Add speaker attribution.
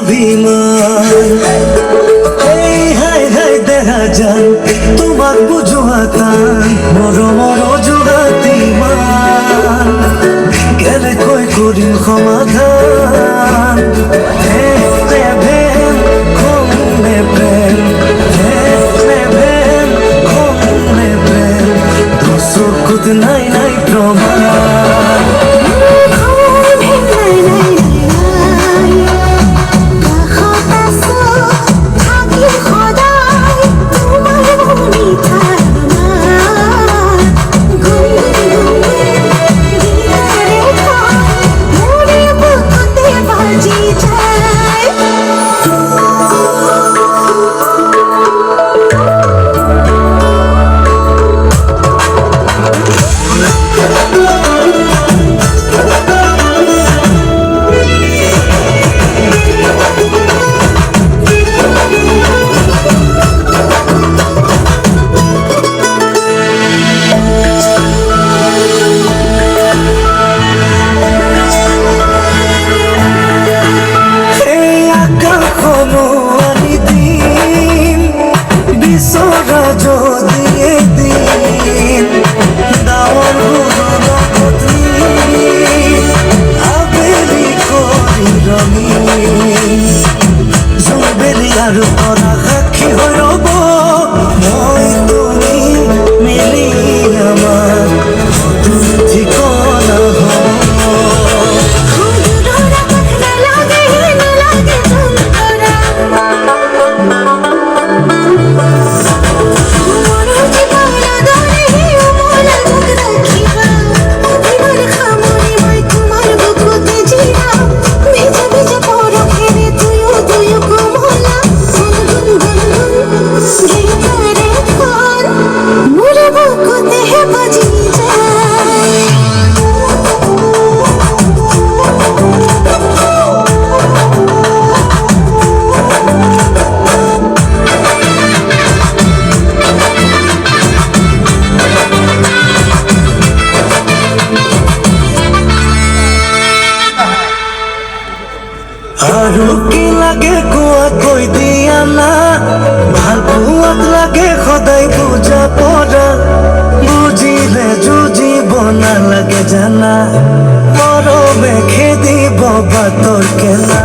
Speaker 1: অভিমান এই high high দেখা যান তোমাক বুঝোয়া টান মৰমৰ অজুহাতি মান কেনে কৈ কৰিম সমাধান প্ৰেম খংনে প্ৰেম প্ৰেম খংনে প্ৰেম চকুত নাই নাই প্ৰমাণ বিচৰা যদি এদিন ডাৱৰ লগত আবেলি কৰি ৰঙীন জোনবেলি আৰু তৰা সাক্ষী হৈ ৰ'ব মই তুমি মিলি আমাৰ ঠিকনা আৰু কি লাগে কোৱা কৈ দিয়া না ভাল পোৱাত লাগে সদায় বুজা পৰা বুজিলে যুঁজিব নালাগে জানা মৰমে খেদিব বাটৰ কেলা